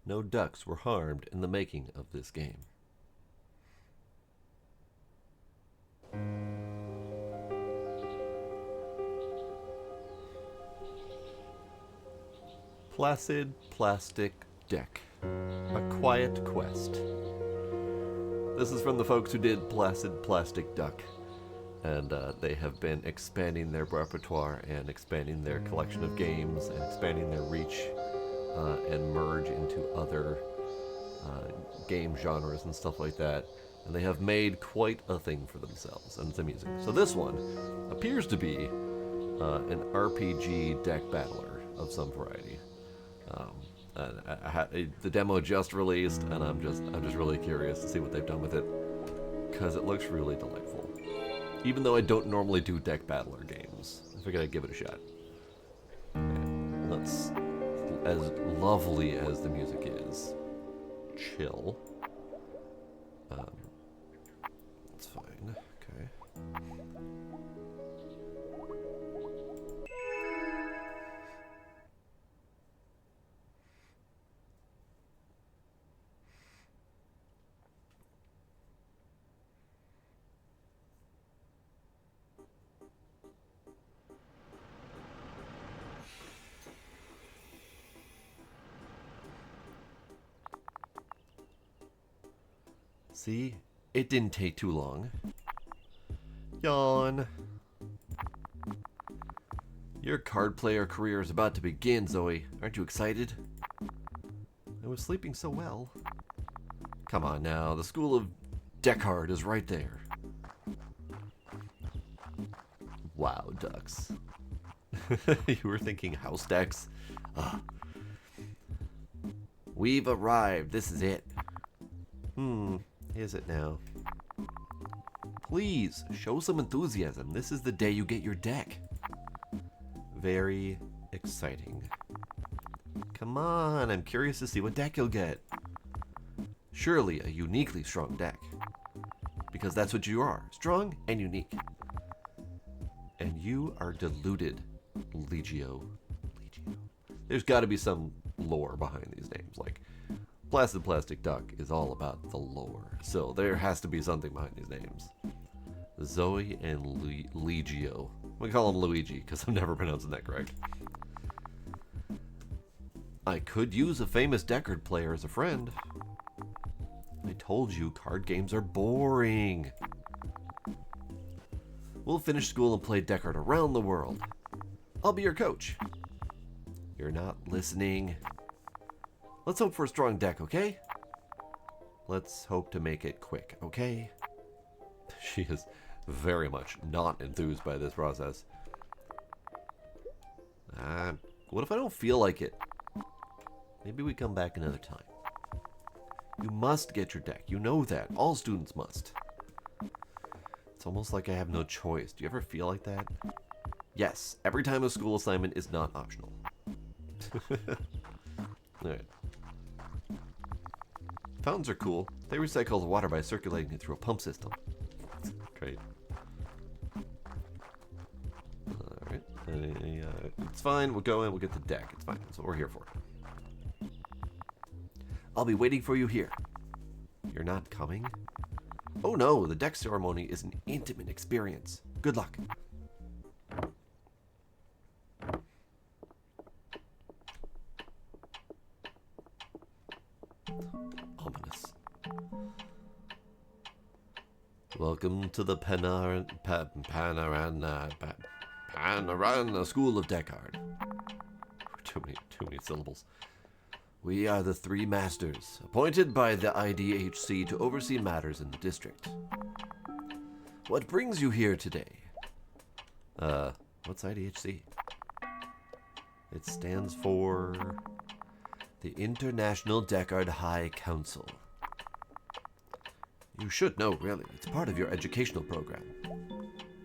no ducks were harmed in the making of this game. Placid Plastic Deck. A Quiet Quest. This is from the folks who did Placid Plastic Duck. And they have been expanding their repertoire and expanding their collection of games and expanding their reach and merge into other game genres and stuff like that. And they have made quite a thing for themselves, and it's amusing. So this one appears to be an RPG deck battler of some variety. The demo just released, and I'm just really curious to see what they've done with it, because it looks really delightful. Even though I don't normally do deck battler games, I figured I'd give it a shot. Okay, let's, as lovely as the music is, chill. It's fine. Okay. See? It didn't take too long. Yawn. Your card player career is about to begin, Zoe. Aren't you excited? I was sleeping so well. Come on now, the school of Deckard is right there. Wow, ducks. You were thinking house decks? Ugh. We've arrived. This is it. Is it now? Please, show some enthusiasm. This is the day you get your deck. Very exciting. Come on, I'm curious to see what deck you'll get. Surely a uniquely strong deck. Because that's what you are, strong and unique. And you are deluded, Legio. There's got to be some lore behind these names, like Placid Plastic Duck is all about the lore, so there has to be something behind these names. Zoe and Legio. We call him Luigi, because I'm never pronouncing that correct. I could use a famous Deckard player as a friend. I told you card games are boring. We'll finish school and play Deckard around the world. I'll be your coach. You're not listening. Let's hope for a strong deck, okay? Let's hope to make it quick, okay? She is very much not enthused by this process. What if I don't feel like it? Maybe we come back another time. You must get your deck. You know that. All students must. It's almost like I have no choice. Do you ever feel like that? Yes. Every time a school assignment is not optional. Alright. Fountains are cool. They recycle the water by circulating it through a pump system. Great. Alright. It's fine. We'll go in. We'll get the deck. It's fine. That's what we're here for. I'll be waiting for you here. You're not coming? Oh no, the deck ceremony is an intimate experience. Good luck. Ominous. Welcome to the Panorana School of Deckard. Too many syllables. We are the three masters, appointed by the IDHC to oversee matters in the district. What brings you here today? What's IDHC? It stands for the International Deckard High Council. You should know, really. It's part of your educational program.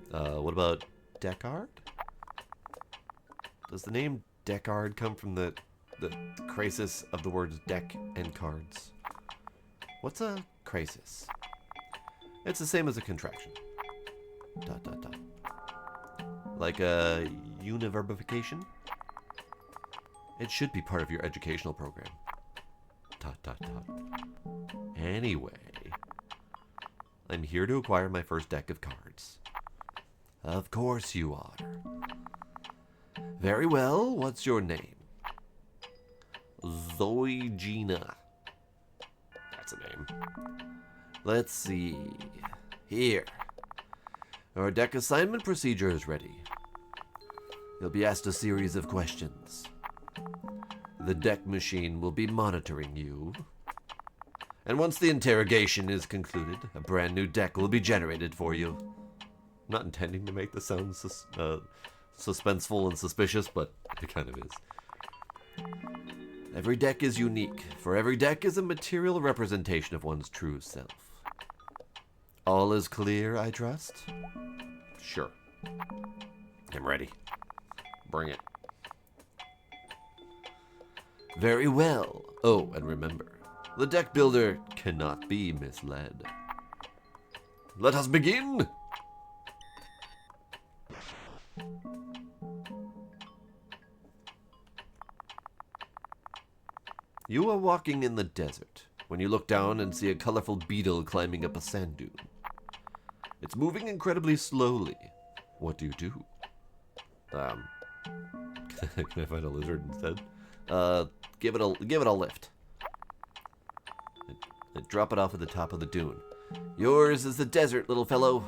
What about Deckard? Does the name Deckard come from the crisis of the words deck and cards? What's a crisis? It's the same as a contraction. ... Like a univerbification? It should be part of your educational program. dot, dot, dot. Anyway, I'm here to acquire my first deck of cards. Of course you are. Very well, what's your name? Zoe Gina. That's a name. Let's see. Here. Our deck assignment procedure is ready. You'll be asked a series of questions. The deck machine will be monitoring you. And once the interrogation is concluded, a brand new deck will be generated for you. I'm not intending to make this sound suspenseful and suspicious, but it kind of is. Every deck is unique, for every deck is a material representation of one's true self. All is clear, I trust? Sure. I'm ready. Bring it. Very well. Oh, and remember, the deck builder cannot be misled. Let us begin! You are walking in the desert when you look down and see a colorful beetle climbing up a sand dune. It's moving incredibly slowly. What do you do? Can I find a lizard instead? Give it a lift. And drop it off at the top of the dune. Yours is the desert, little fellow.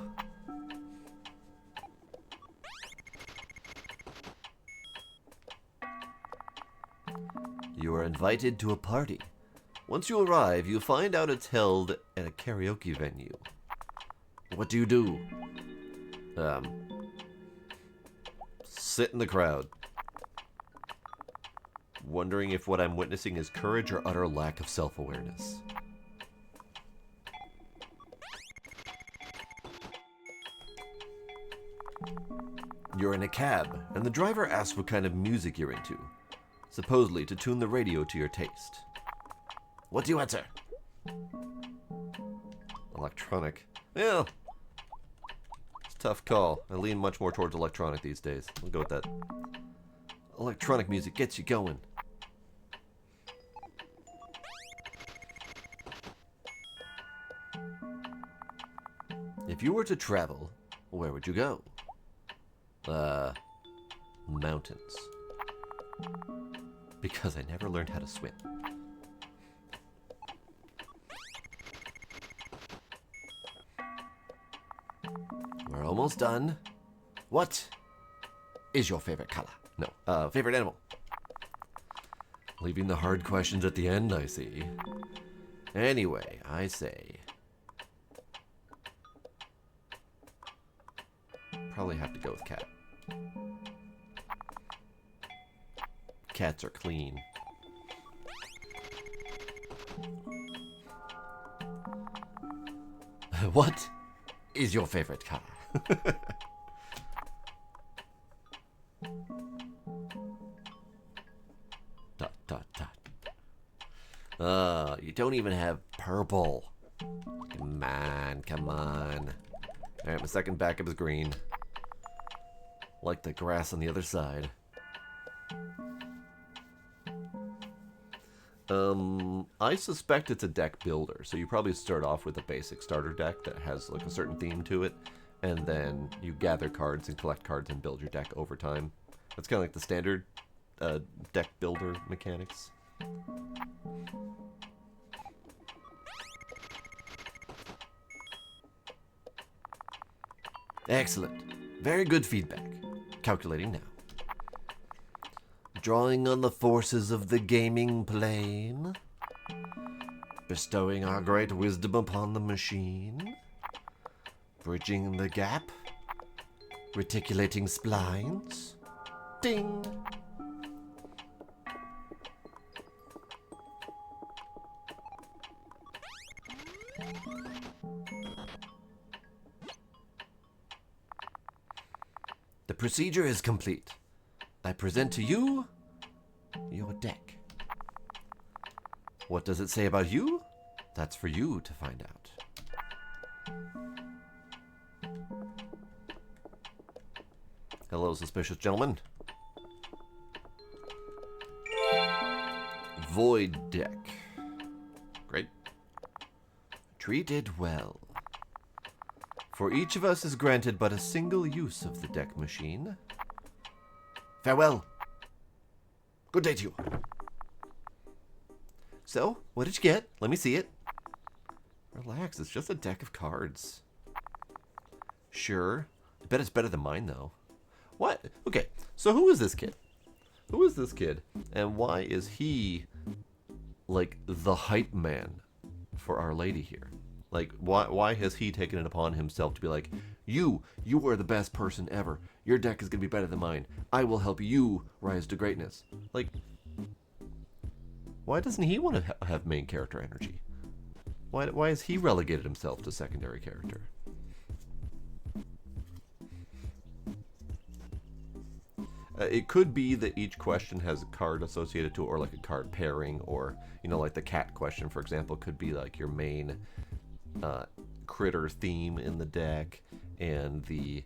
You are invited to a party. Once you arrive, you find out it's held at a karaoke venue. What do you do? Sit in the crowd. Wondering if what I'm witnessing is courage or utter lack of self-awareness. You're in a cab, and the driver asks what kind of music you're into, supposedly to tune the radio to your taste. What do you answer? Electronic. Well, it's a tough call. I lean much more towards electronic these days. I'll go with that. Electronic music gets you going. If you were to travel, where would you go? Mountains. Because I never learned how to swim. We're almost done. What is your favorite color? No, favorite animal. Leaving the hard questions at the end, I see. Anyway, I say... probably have to go with cat. Cats are clean. What is your favorite color? Dot, dot, dot. You don't even have purple. Come on, come on. Alright, my second backup is green. Like the grass on the other side. I suspect it's a deck builder, so you probably start off with a basic starter deck that has like a certain theme to it, and then you gather cards and collect cards and build your deck over time. That's kind of like the standard deck builder mechanics. Excellent. Very good feedback. Calculating now. Drawing on the forces of the gaming plane. Bestowing our great wisdom upon the machine. Bridging the gap. Reticulating splines. Ding! The procedure is complete. I present to you your deck. What does it say about you? That's for you to find out. Hello, suspicious gentleman. Void deck. Treated well. For each of us is granted but a single use of the deck machine. Farewell. Good day to you. So, what did you get? Let me see it. Relax, it's just a deck of cards. Sure. I bet it's better than mine, though. What? Okay, so who is this kid? Who is this kid? And why is he, like, the hype man for Our Lady here? Like, why has he taken it upon himself to be like, you are the best person ever. Your deck is going to be better than mine. I will help you rise to greatness. Like, why doesn't he want to have main character energy? Why has he relegated himself to secondary character? It could be that each question has a card associated to it, or like a card pairing, or, you know, like the cat question, for example, could be like your main critter theme in the deck, and the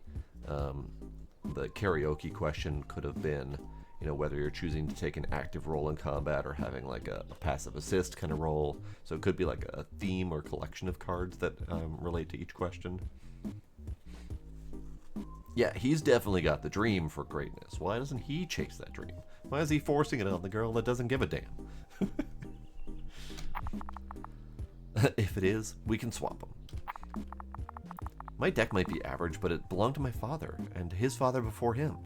karaoke question could have been, you know, whether you're choosing to take an active role in combat or having like a passive assist kind of role. So it could be like a theme or collection of cards that relate to each question. Yeah, he's definitely got the dream for greatness. Why doesn't he chase that dream? Why is he forcing it on the girl that doesn't give a damn? If it is, we can swap them. My deck might be average, but it belonged to my father, and his father before him.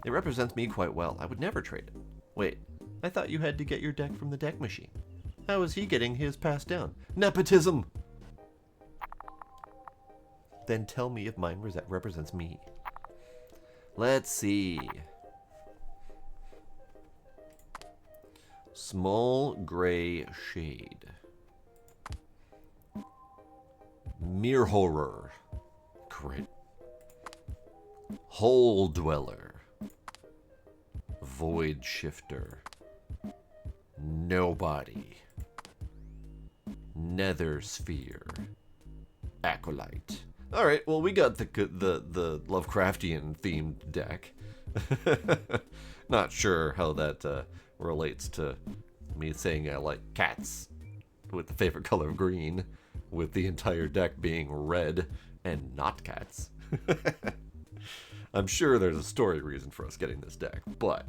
It represents me quite well. I would never trade it. Wait, I thought you had to get your deck from the deck machine. How is he getting his passed down? Nepotism! Then tell me if mine represents me. Let's see. Small gray shade. Mere horror. Crit. Hole dweller. Void shifter. Nobody. Nether sphere. Acolyte. All right, well, we got the Lovecraftian themed deck. Not sure how that relates to me saying I like cats with the favorite color of green, with the entire deck being red and not cats. I'm sure there's a story reason for us getting this deck, but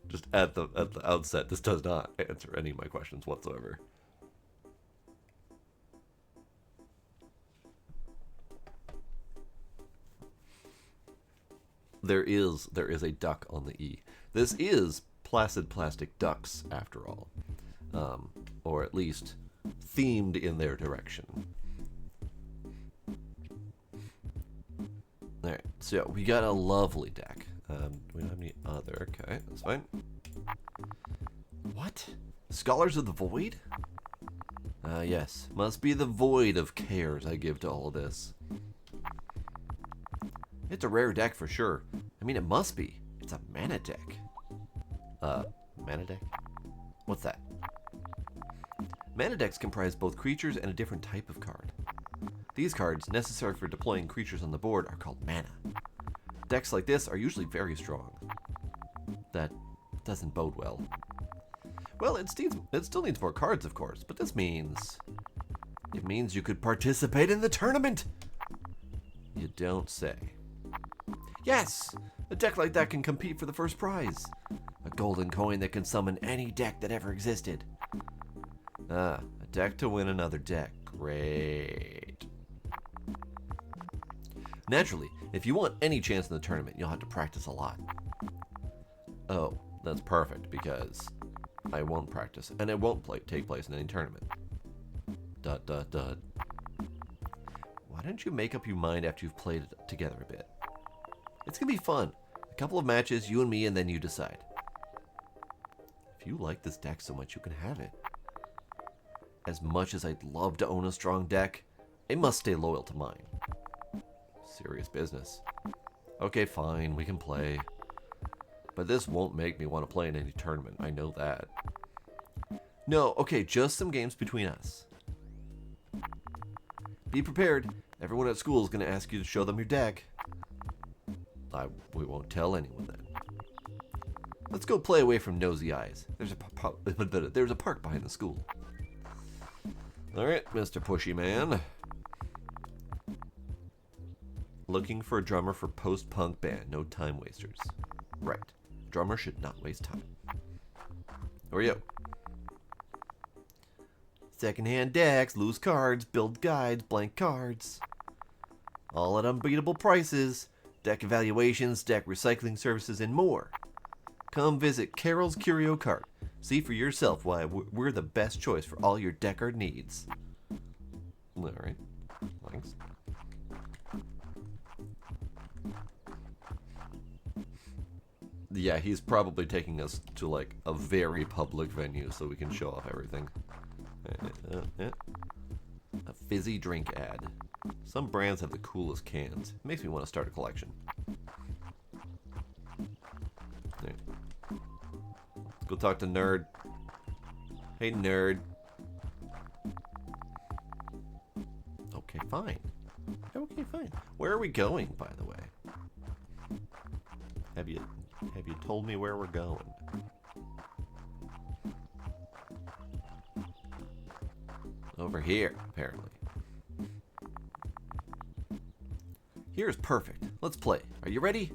just at the outset, this does not answer any of my questions whatsoever. There is a duck on the E. This is Placid Plastic Ducks, after all. Or at least themed in their direction. Alright, so we got a lovely deck. We don't have any other. Okay, that's fine. What? Scholars of the Void? Yes. Must be the void of cares I give to all this. It's a rare deck for sure. I mean, it must be. It's a mana deck. Mana deck? What's that? Mana decks comprise both creatures and a different type of card. These cards, necessary for deploying creatures on the board, are called mana. Decks like this are usually very strong. That doesn't bode well. Well, it still needs more cards, of course, but this means... It means you could participate in the tournament! You don't say. Yes! A deck like that can compete for the first prize. A golden coin that can summon any deck that ever existed. Ah, a deck to win another deck. Great. Naturally, if you want any chance in the tournament, you'll have to practice a lot. Oh, that's perfect, because I won't practice, and it won't take place in any tournament. ... Why don't you make up your mind after you've played it together a bit? It's gonna be fun. A couple of matches, you and me, and then you decide. If you like this deck so much, you can have it. As much as I'd love to own a strong deck, it must stay loyal to mine. Serious business. Okay, fine, we can play. But this won't make me want to play in any tournament, I know that. No, okay, just some games between us. Be prepared. Everyone at school is going to ask you to show them your deck. We won't tell anyone then. Let's go play away from nosy eyes. There's a park behind the school. Alright, Mr. Pushy Man. Looking for a drummer for post-punk band. No time wasters. Right. Drummer should not waste time. Who are you? Secondhand decks, loose cards, build guides, blank cards. All at unbeatable prices. Deck evaluations, deck recycling services, and more. Come visit Carol's Curio Cart. See for yourself why we're the best choice for all your deck art needs. Alright. Thanks. Yeah, he's probably taking us to like a very public venue so we can show off everything. A fizzy drink ad. Some brands have the coolest cans. It makes me want to start a collection. There. Let's go talk to Nerd. Hey, Nerd. Okay, fine. Okay, fine. Where are we going, by the way? Have you told me where we're going? Over here, apparently. Here's perfect. Let's play. Are you ready?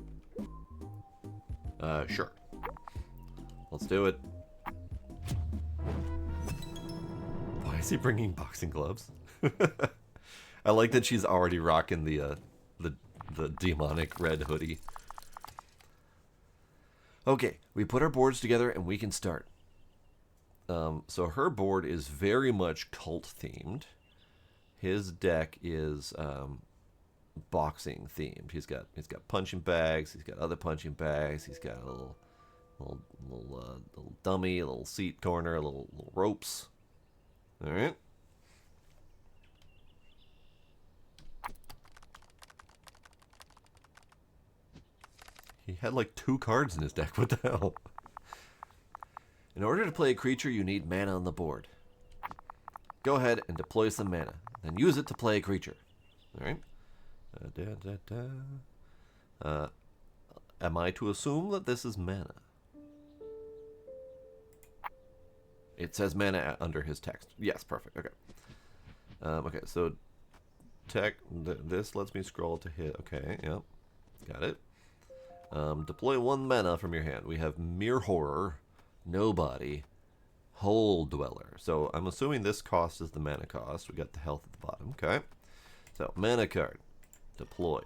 Sure. Let's do it. Why is he bringing boxing gloves? I like that she's already rocking the demonic red hoodie. Okay, we put our boards together and we can start. So her board is very much cult themed. His deck is boxing themed. He's got punching bags. He's got other punching bags. He's got a little dummy, a little seat corner, little ropes. All right. He had like 2 cards in his deck. What the hell? In order to play a creature, you need mana on the board. Go ahead and deploy some mana. Then use it to play a creature. Alright? Am I to assume that this is mana? It says mana under his text. Yes, perfect. Okay. Okay, so this lets me scroll to hit. Okay, yep. Got it. Deploy 1 mana from your hand. We have Mere Horror, Nobody, Hole Dweller. So I'm assuming this cost is the mana cost. We got the health at the bottom. Okay. So mana card deployed.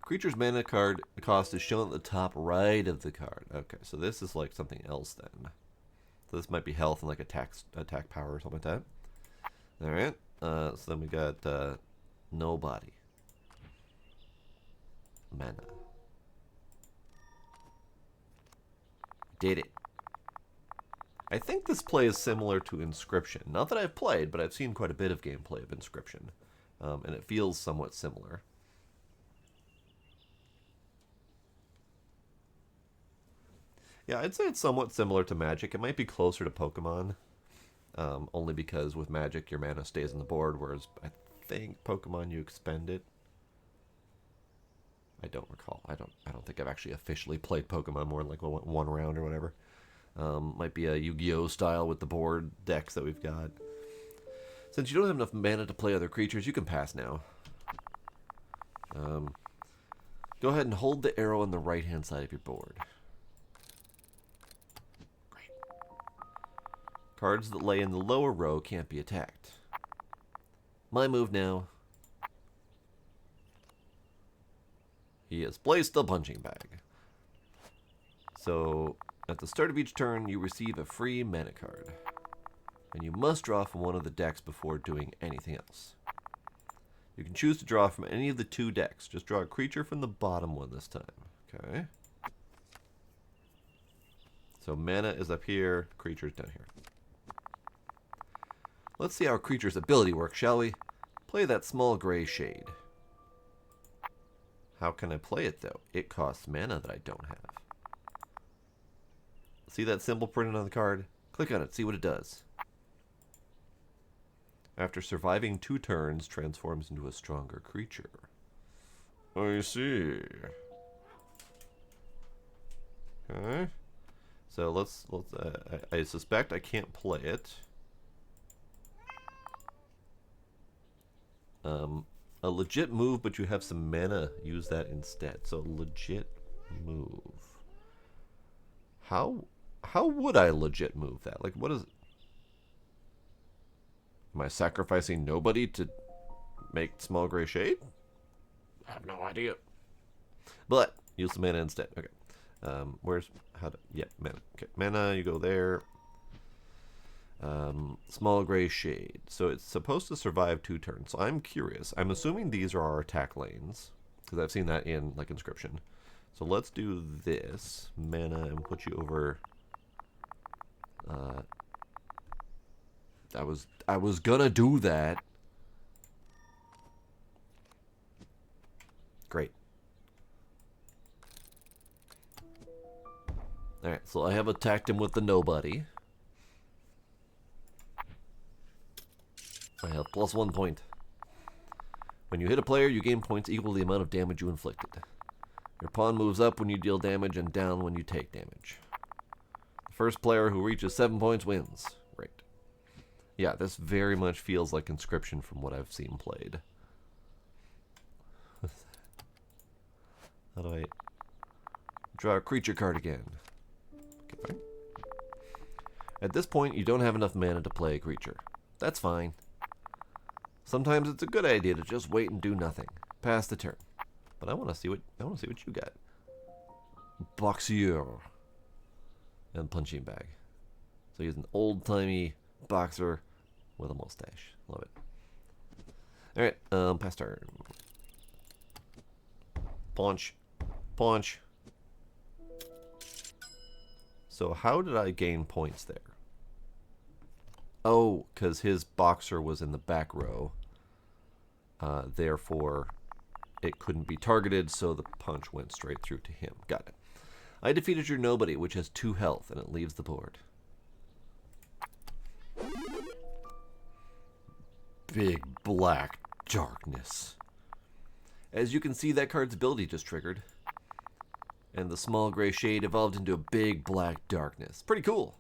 Creature's mana card cost is shown at the top right of the card. Okay, so this is like something else then. So this might be health and like attack power or something like that. All right. So then we got Nobody. Mana. Did it. I think this play is similar to Inscription. Not that I've played, but I've seen quite a bit of gameplay of Inscription. And it feels somewhat similar. Yeah, I'd say it's somewhat similar to Magic. It might be closer to Pokemon. Only because with Magic, your mana stays on the board, whereas I think Pokemon, you expend it. I don't recall. I don't think I've actually officially played Pokemon more than like 1 round or whatever. Might be a Yu-Gi-Oh style with the board decks that we've got. Since you don't have enough mana to play other creatures, you can pass now. Go ahead and hold the arrow on the right-hand side of your board. Great. Cards that lay in the lower row can't be attacked. My move now. He has placed the punching bag. So, at the start of each turn, you receive a free mana card. And you must draw from one of the decks before doing anything else. You can choose to draw from any of the 2 decks. Just draw a creature from the bottom one this time. Okay. So mana is up here, creature's down here. Let's see how our creature's ability works, shall we? Play that small gray shade. How can I play it, though? It costs mana that I don't have. See that symbol printed on the card? Click on it, see what it does. After surviving 2 turns, transforms into a stronger creature. I see. Okay. So I suspect I can't play it. A legit move, but you have some mana. Use that instead. So legit move. How would I legit move that? Like, what is? Am I sacrificing nobody to make small gray shade? I have no idea. But use the mana instead. Okay. Where's how to? Yeah, mana. Okay, mana. You go there. Small gray shade. So it's supposed to survive 2 turns. So I'm curious. I'm assuming these are our attack lanes because I've seen that in like Inscription. So let's do this mana and put you over. I was gonna do that. Great. All right. So I have attacked him with the nobody. I have +1 point. When you hit a player, you gain points equal to the amount of damage you inflicted. Your pawn moves up when you deal damage and down when you take damage. The first player who reaches 7 points wins. Great. Yeah, this very much feels like Inscription from what I've seen played. How do I draw a creature card again? Okay, fine. At this point, you don't have enough mana to play a creature. That's fine. Sometimes it's a good idea to just wait and do nothing. Pass the turn. But I want to see what you got. Boxeur and punching bag. So he's an old-timey boxer with a mustache. Love it. All right, pass turn. Punch, punch. So how did I gain points there? Oh, because his boxer was in the back row. Therefore, it couldn't be targeted, so the punch went straight through to him. Got it. I defeated your nobody, which has 2 health, and it leaves the board. Big black darkness. As you can see, that card's ability just triggered. And the small gray shade evolved into a big black darkness. Pretty cool.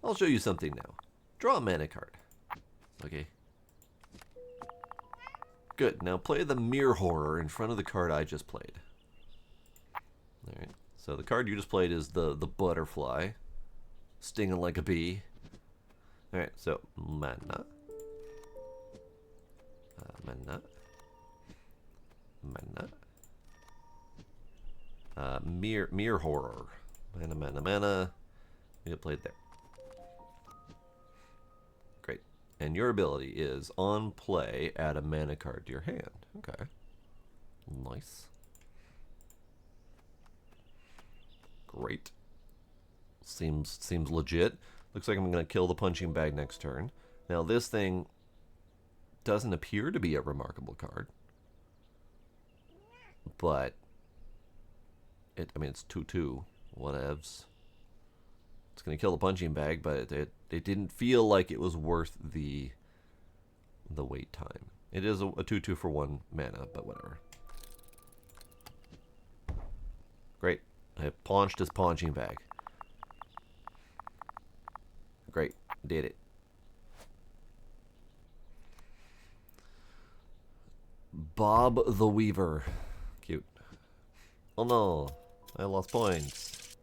I'll show you something now. Draw a mana card. Okay. Good. Now play the Mirror Horror in front of the card I just played. Alright. So the card you just played is the butterfly. Stinging like a bee. Alright, so mana. Mana. Mana. Mirror Horror. Mana. You played there. Great. And your ability is on play, add a mana card to your hand. Okay. Nice. Great. Seems legit. Looks like I'm going to kill the punching bag next turn. Now this thing doesn't appear to be a remarkable card. But I mean it's 2/2. Whatevs. It's going to kill the punching bag, but it didn't feel like it was worth the wait time. It is a 2/2 for 1 mana, but whatever. Great. I paunched his punching bag. Great. Did it. Bob the Weaver. Cute. Oh no. I lost points.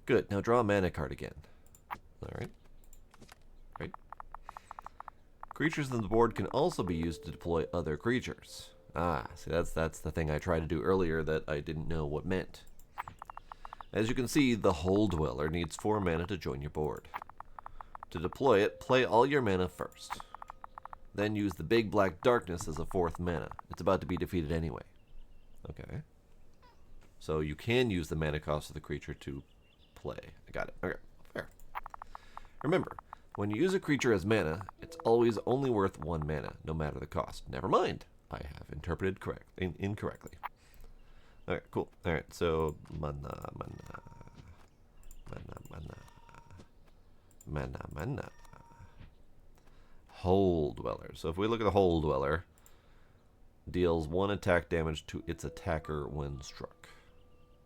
Good. Now draw a mana card again. Alright. Great. Creatures on the board can also be used to deploy other creatures. Ah, see that's the thing I tried to do earlier that I didn't know what meant. As you can see, the Hole Dweller needs 4 mana to join your board. To deploy it, play all your mana first. Then use the Big Black Darkness as a 4th mana. It's about to be defeated anyway. Okay. So you can use the mana cost of the creature to play. I got it. Okay, fair. Remember, when you use a creature as mana, it's always only worth 1 mana, no matter the cost. Never mind. I have interpreted incorrectly. Alright, cool. Alright, so mana. Hole Dweller. So if we look at the Hole Dweller, deals 1 attack damage to its attacker when struck.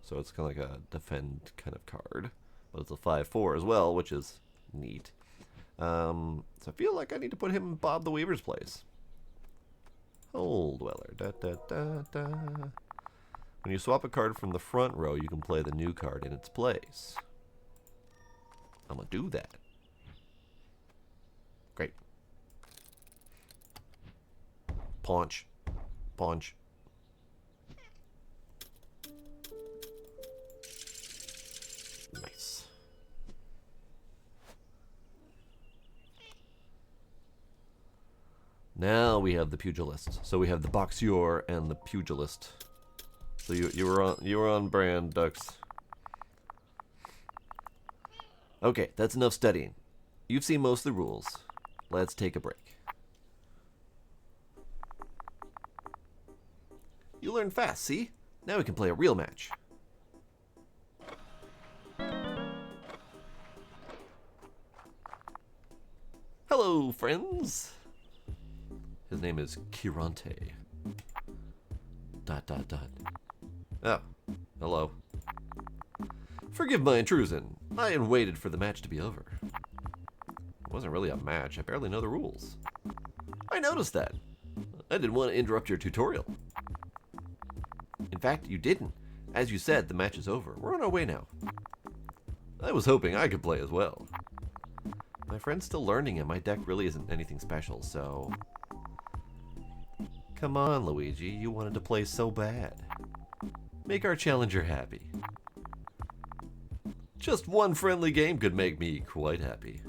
So it's kind of like a defend kind of card. But it's a 5/4 as well, which is neat. So I feel like I need to put him in Bob the Weaver's place. Hole Dweller. Da, da, da, da. When you swap a card from the front row, you can play the new card in its place. I'm going to do that. Great. Paunch. Paunch. Nice. Now we have the pugilist. So we have the boxeur and the pugilist. So you were on brand, Ducks. Okay, that's enough studying. You've seen most of the rules. Let's take a break. You learn fast, see? Now we can play a real match. Hello, friends. His name is Kirante. ... Oh, hello. Forgive my intrusion. I had waited for the match to be over. It wasn't really a match. I barely know the rules. I noticed that. I didn't want to interrupt your tutorial. In fact, you didn't. As you said, the match is over. We're on our way now. I was hoping I could play as well. My friend's still learning and my deck really isn't anything special, so... Come on, Luigi. You wanted to play so bad. Make our challenger happy. Just one friendly game could make me quite happy. ...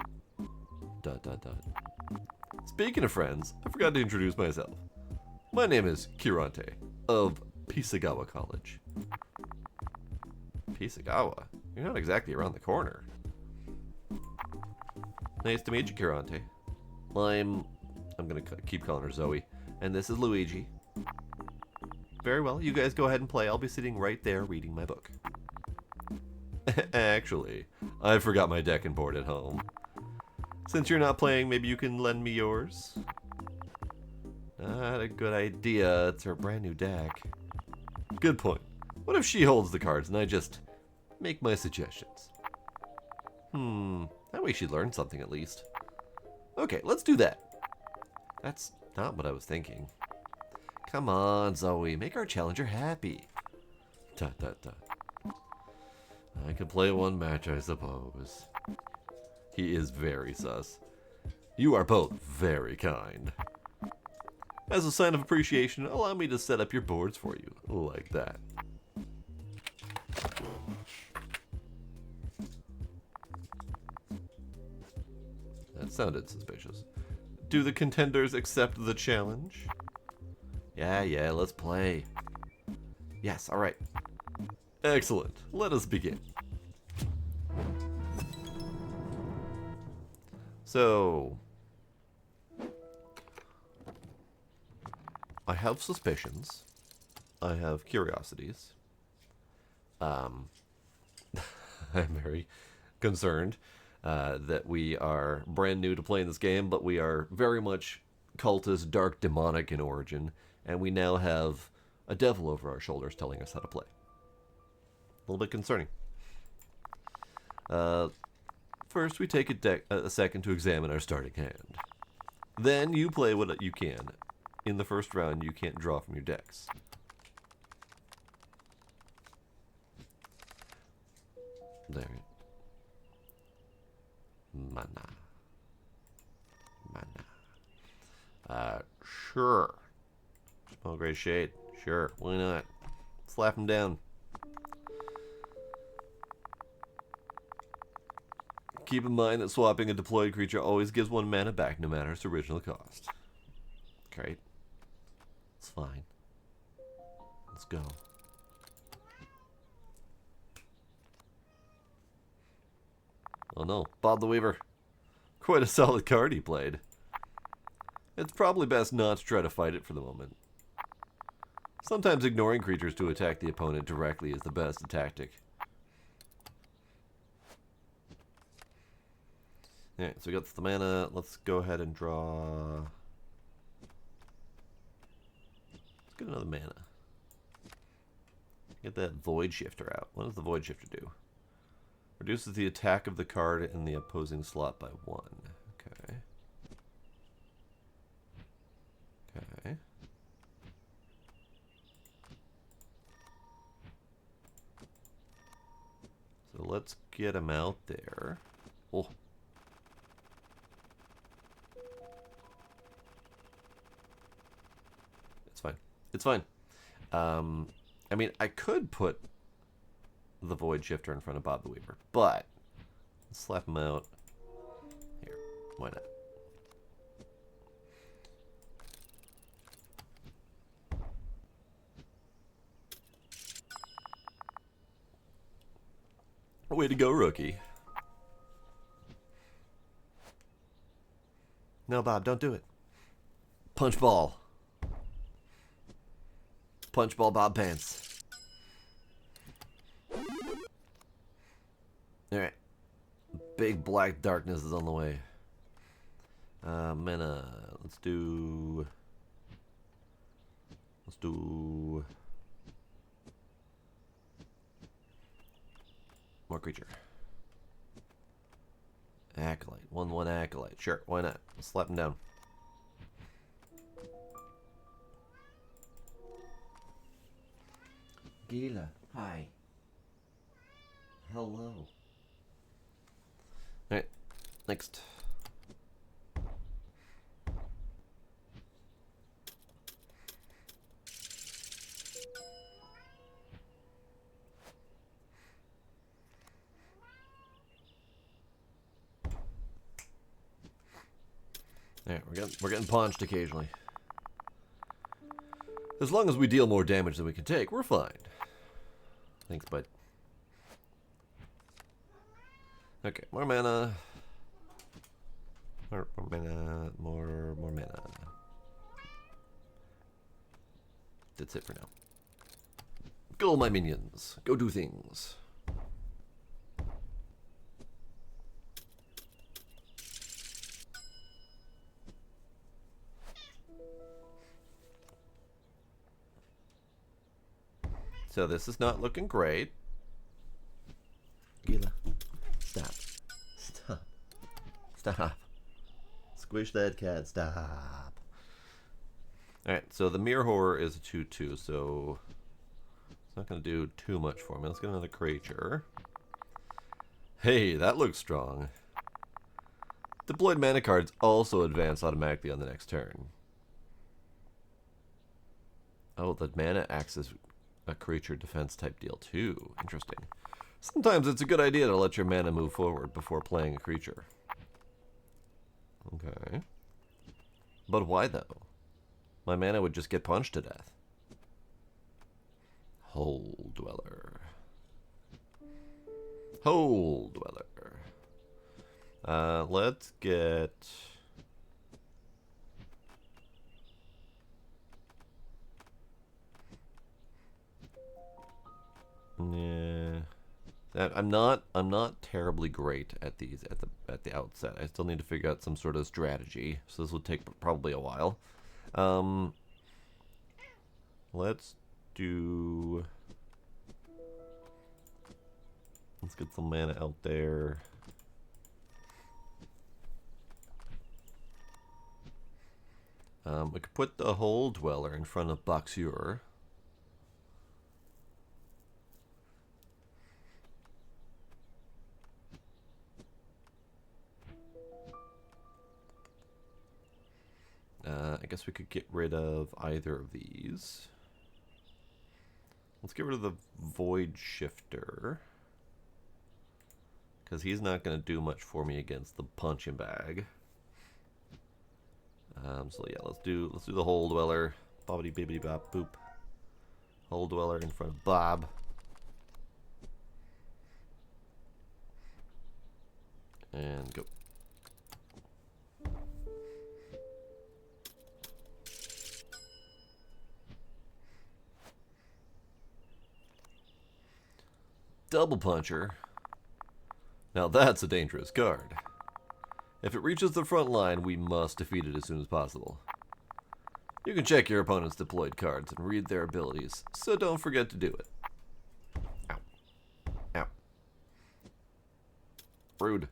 Speaking of friends, I forgot to introduce myself. My name is Kirante, of Pisagawa College. Pisagawa? You're not exactly around the corner. Nice to meet you, Kirante. I'm gonna keep calling her Zoe. And this is Luigi. Very well, you guys go ahead and play. I'll be sitting right there reading my book. Actually, I forgot my deck and board at home. Since you're not playing, maybe you can lend me yours? Not a good idea. It's her brand new deck. Good point. What if she holds the cards and I just make my suggestions? That way she'd learn something at least. Okay, let's do that. That's not what I was thinking. Come on, Zoe. Make our challenger happy. I can play one match, I suppose. He is very sus. You are both very kind. As a sign of appreciation, allow me to set up your boards for you, like that. That sounded suspicious. Do the contenders accept the challenge? Yeah, let's play. Yes, alright. Excellent. Let us begin. So, I have suspicions. I have curiosities. I'm very concerned that we are brand new to playing this game, but we are very much cultist, dark, demonic in origin, and we now have a devil over our shoulders telling us how to play. A little bit concerning. First, we take a second to examine our starting hand. Then you play what you can. In the first round, you can't draw from your decks. There. Mana. Sure. Small gray shade. Sure, why not? Slap him down. Keep in mind that swapping a deployed creature always gives 1 mana back, no matter its original cost. Great. It's fine. Let's go. Oh no, Bob the Weaver. Quite a solid card he played. It's probably best not to try to fight it for the moment. Sometimes ignoring creatures to attack the opponent directly is the best tactic. Alright, so we got the mana. Let's go ahead and draw. Let's get another mana. Get that Void Shifter out. What does the Void Shifter do? Reduces the attack of the card in the opposing slot by 1. Okay. Okay. So let's get him out there. Oh. It's fine. It's fine. I mean, I could put the Void Shifter in front of Bob the Weaver, but let's slap him out. Here. Why not? Way to go, rookie. No, Bob, don't do it. Punch ball. Punch ball, Bob Pants. Alright. Big black darkness is on the way. Mana. Let's do... more creature. Acolyte. 1/1 Acolyte. Sure, why not? Let's slap him down. Gila. Hi. Hello. Alright, next. Alright, we're getting punched occasionally. As long as we deal more damage than we can take, we're fine. Thanks, bud. Okay, more mana. More mana. More mana. That's it for now. Go, my minions. Go do things. So this is not looking great. Gila, stop. Stop. Stop. Squish that cat, stop. Alright, so the Mirror Horror is a 2/2, so it's not going to do too much for me. Let's get another creature. Hey, that looks strong. Deployed mana cards also advance automatically on the next turn. Oh, the mana acts as a creature defense type deal too. Interesting. Sometimes it's a good idea to let your mana move forward before playing a creature. Okay. But why though? My mana would just get punched to death. Hole Dweller. Hole Dweller. Let's get... Yeah, I'm not terribly great at these at the outset. I still need to figure out some sort of strategy, so this will take probably a while. Let's get some mana out there. We could put the Hole Dweller in front of Boxeur. I guess we could get rid of either of these. Let's get rid of the Void Shifter, because he's not going to do much for me against the punching bag. So yeah, let's do the Hole Dweller. Bobbity bibbity bop boop. Hole Dweller in front of Bob. And go. Double Puncher. Now that's a dangerous card. If it reaches the front line, we must defeat it as soon as possible. You can check your opponent's deployed cards and read their abilities, so don't forget to do it. Ow. Ow. Rude.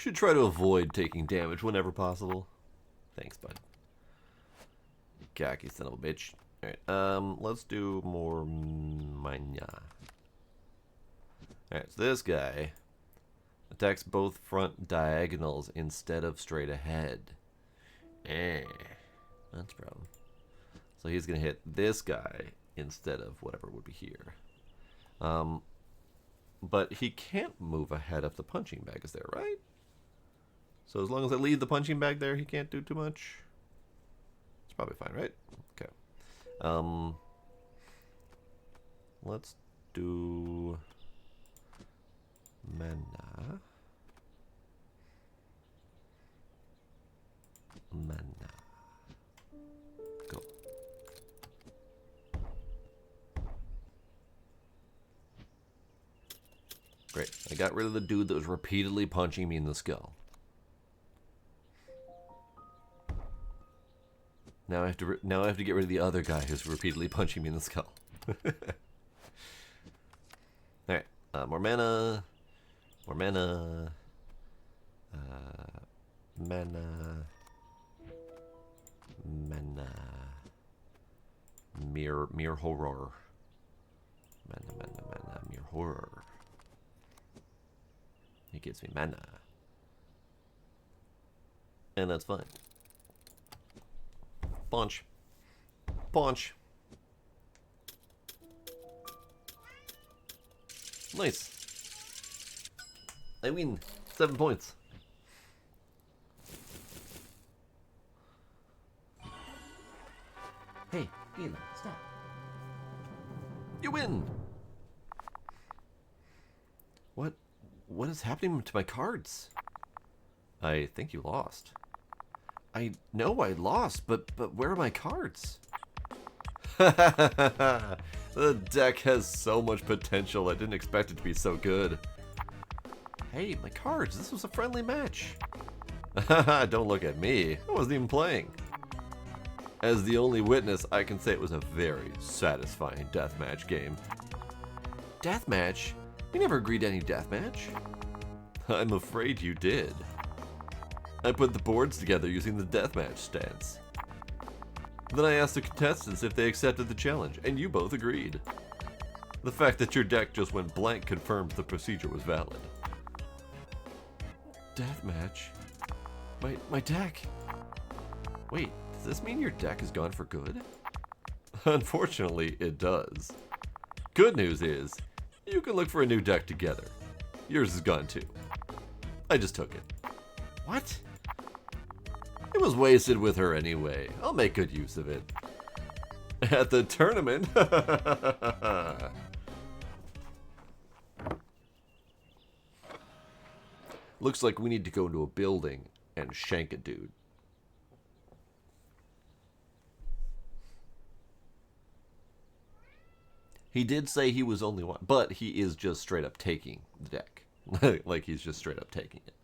Should try to avoid taking damage whenever possible. Thanks, bud. Khaki son of a bitch. Alright, let's do more mania. Alright, so this guy attacks both front diagonals instead of straight ahead. That's a problem. So he's gonna hit this guy instead of whatever would be here. But he can't move ahead if the punching bag is there, right? So as long as I leave the punching bag there, he can't do too much. It's probably fine, right? Okay. Let's do mana. Go. Great. I got rid of the dude that was repeatedly punching me in the skull. Now I have to get rid of the other guy who's repeatedly punching me in the skull. Alright. More mana. More mana. Mana. Mana. Mere horror. Mana. Mere horror. He gives me mana. And that's fine. Punch. Punch. Nice. I win. 7 points. Hey, Gila, stop. You win. What is happening to my cards? I think you lost. I know I lost, but where are my cards? The deck has so much potential. I didn't expect it to be so good. Hey, my cards. This was a friendly match. Don't look at me. I wasn't even playing. As the only witness, I can say it was a very satisfying deathmatch game. Deathmatch? We never agreed to any deathmatch. I'm afraid you did. I put the boards together using the deathmatch stance. Then I asked the contestants if they accepted the challenge, and you both agreed. The fact that your deck just went blank confirms the procedure was valid. Deathmatch? My deck? Wait, does this mean your deck is gone for good? Unfortunately, it does. Good news is, you can look for a new deck together. Yours is gone too. I just took it. What? It was wasted with her anyway. I'll make good use of it. At the tournament? Looks like we need to go into a building and shank a dude. He did say he was only one, but he is just straight up taking the deck. Like he's just straight up taking it.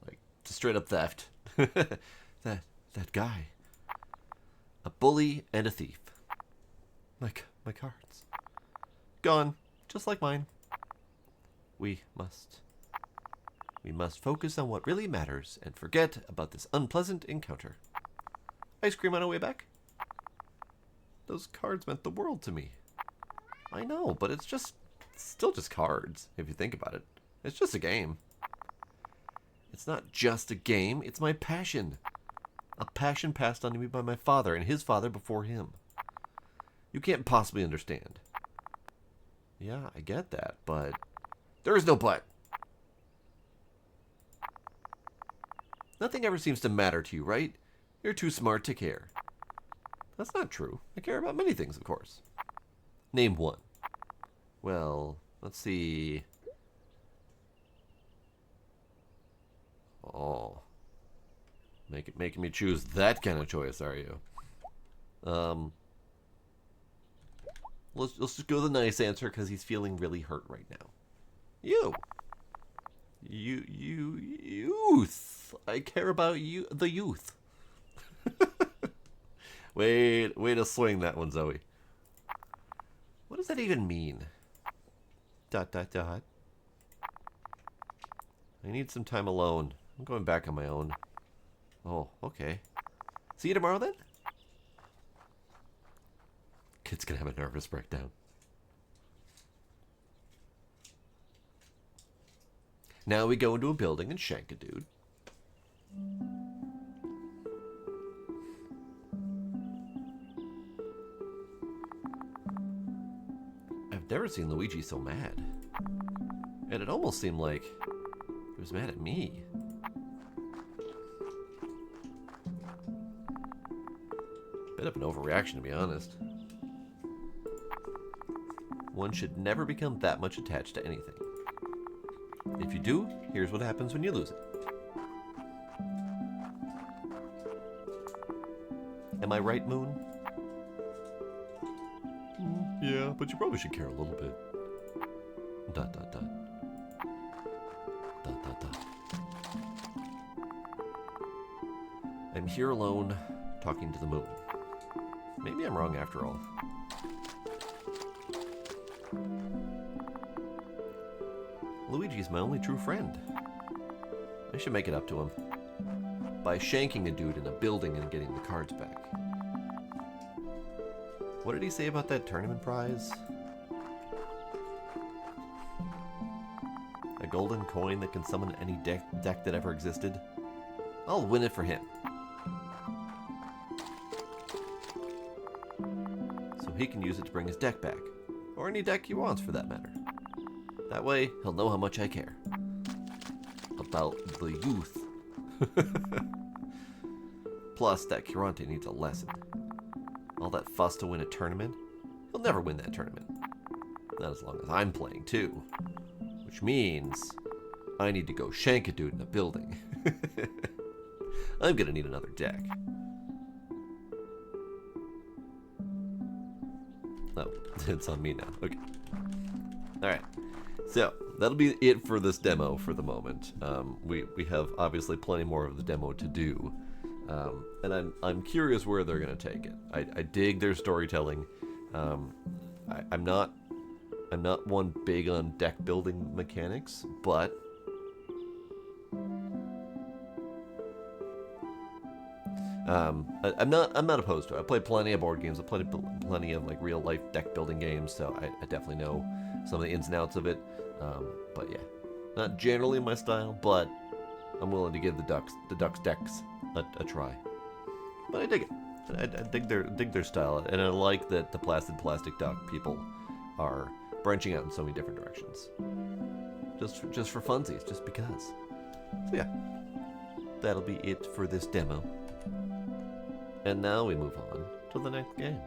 Like straight up theft. That guy. A bully and a thief. My cards. Gone, just like mine. We must focus on what really matters and forget about this unpleasant encounter. Ice cream on our way back? Those cards meant the world to me. I know, but it's still just cards, if you think about it. It's just a game. It's not just a game, it's my passion. A passion passed on to me by my father and his father before him. You can't possibly understand. Yeah, I get that, but there is no but. Nothing ever seems to matter to you, right? You're too smart to care. That's not true. I care about many things, of course. Name one. Well, let's see. Oh. Making me choose that kind of choice, are you? Let's just go with the nice answer because he's feeling really hurt right now. You, youth. I care about you, the youth. Way to swing that one, Zoe. What does that even mean? ... I need some time alone. I'm going back on my own. Oh, okay. See you tomorrow then? Kid's gonna have a nervous breakdown. Now we go into a building and shank a dude. I've never seen Luigi so mad. And it almost seemed like he was mad at me. Bit of an overreaction, to be honest. One should never become that much attached to anything. If you do, here's what happens when you lose it. Am I right, Moon? Yeah, but you probably should care a little bit. Dot, dot, dot. Dot, dot, dot. I'm here alone, talking to the moon. Maybe I'm wrong after all. Luigi's my only true friend. I should make it up to him. By shanking a dude in a building and getting the cards back. What did he say about that tournament prize? A golden coin that can summon any deck that ever existed? I'll win it for him. So he can use it to bring his deck back. Or any deck he wants, for that matter. That way, he'll know how much I care. About the youth. Plus, that Curante needs a lesson. All that fuss to win a tournament? He'll never win that tournament. Not as long as I'm playing, too. Which means I need to go shank a dude in a building. I'm gonna need another deck. Oh, it's on me now. Okay. Alright. So, that'll be it for this demo for the moment. We have obviously plenty more of the demo to do. And I'm curious where they're going to take it. I dig their storytelling. I'm not one big on deck building mechanics, but I'm not opposed to it. I played plenty of board games. I played plenty of like real life deck building games, so I definitely know some of the ins and outs of it. But yeah, not generally my style, but I'm willing to give the Ducks decks a try. But I dig it. I dig their style, and I like that the Placid Plastic Duck people are branching out in so many different directions. Just for funsies, just because. So yeah, that'll be it for this demo. And now we move on to the next game.